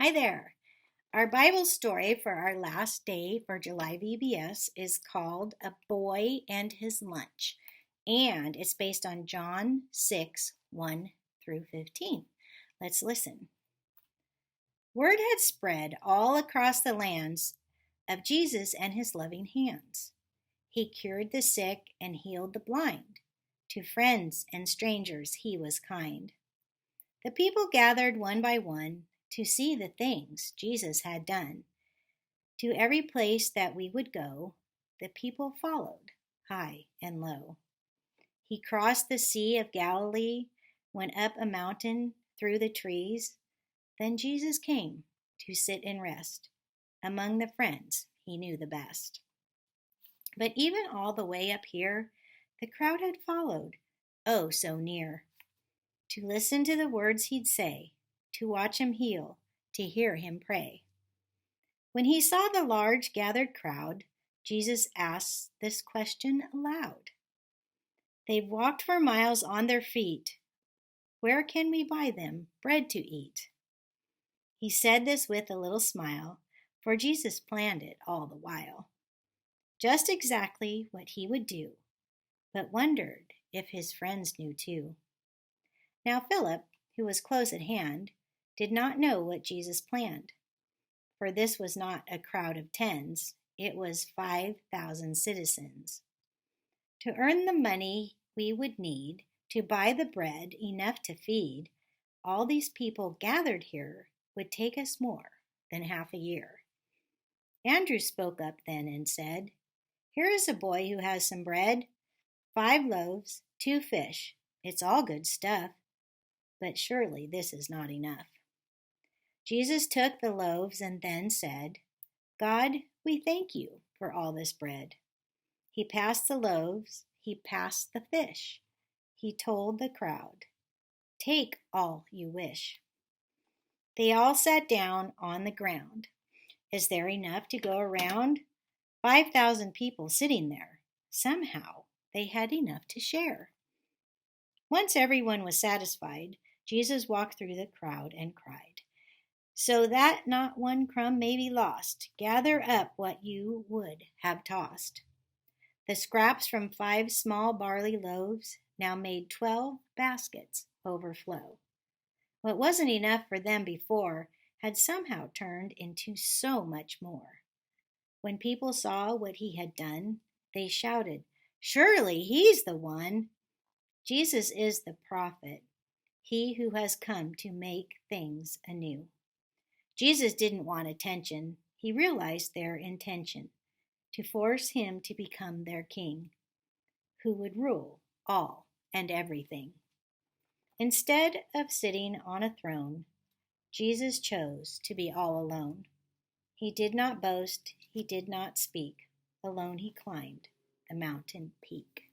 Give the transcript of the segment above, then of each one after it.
Hi there. Our Bible story for our last day for July VBS is called A Boy and His Lunch, and it's based on John 6 1 through 15. Let's listen. Word had spread all across the lands of Jesus and his loving hands. He cured the sick and healed the blind. To friends and strangers he was kind. The people gathered one by one to see the things Jesus had done. To every place that we would go, the people followed, high and low. He crossed the Sea of Galilee, went up a mountain through the trees. Then Jesus came to sit and rest among the friends he knew the best. But even all the way up here, the crowd had followed, oh so near, to listen to the words he'd say, to watch him heal, to hear him pray. When he saw the large gathered crowd, Jesus asked this question aloud. They've walked for miles on their feet. Where can we buy them bread to eat? He said this with a little smile, for Jesus planned it all the while. Just exactly what he would do, but wondered if his friends knew too. Now Philip, who was close at hand, did not know what Jesus planned. For this was not a crowd of tens, it was 5,000 citizens. To earn the money we would need to buy the bread enough to feed all these people gathered here would take us more than half a year. Andrew spoke up then and said, Here is a boy who has some bread, 5 loaves, 2 fish. It's all good stuff, but surely this is not enough. Jesus took the loaves and then said, God, we thank you for all this bread. He passed the loaves, he passed the fish. He told the crowd, Take all you wish. They all sat down on the ground. Is there enough to go around? 5,000 people sitting there. Somehow they had enough to share. Once everyone was satisfied, Jesus walked through the crowd and cried, So that not one crumb may be lost, gather up what you would have tossed. The scraps from 5 small barley loaves now made 12 baskets overflow. What wasn't enough for them before had somehow turned into so much more. When people saw what he had done, they shouted, Surely he's the one! Jesus is the prophet, he who has come to make things anew. Jesus didn't want attention. He realized their intention, to force him to become their king, who would rule all and everything. Instead of sitting on a throne, Jesus chose to be all alone. He did not boast, he did not speak. Alone he climbed the mountain peak.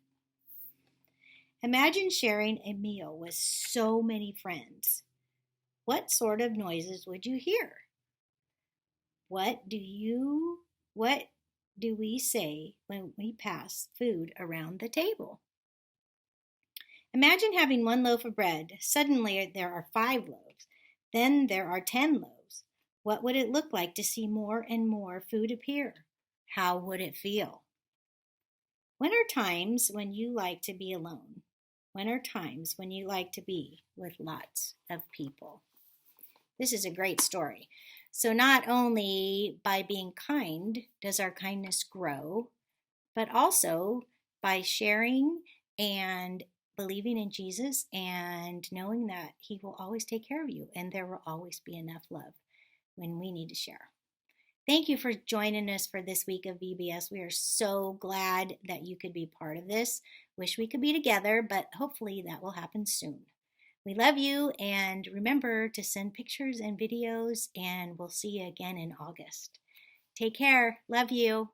Imagine sharing a meal with so many friends. What sort of noises would you hear? What do we say when we pass food around the table? Imagine having 1 loaf of bread. Suddenly there are 5 loaves. Then there are 10 loaves. What would it look like to see more and more food appear? How would it feel? When are times when you like to be alone? When are times when you like to be with lots of people? This is a great story. So not only by being kind does our kindness grow, but also by sharing and believing in Jesus and knowing that he will always take care of you and there will always be enough love when we need to share. Thank you for joining us for this week of VBS. We are so glad that you could be part of this. Wish we could be together, but hopefully that will happen soon. We love you, and remember to send pictures and videos, and we'll see you again in August. Take care. Love you.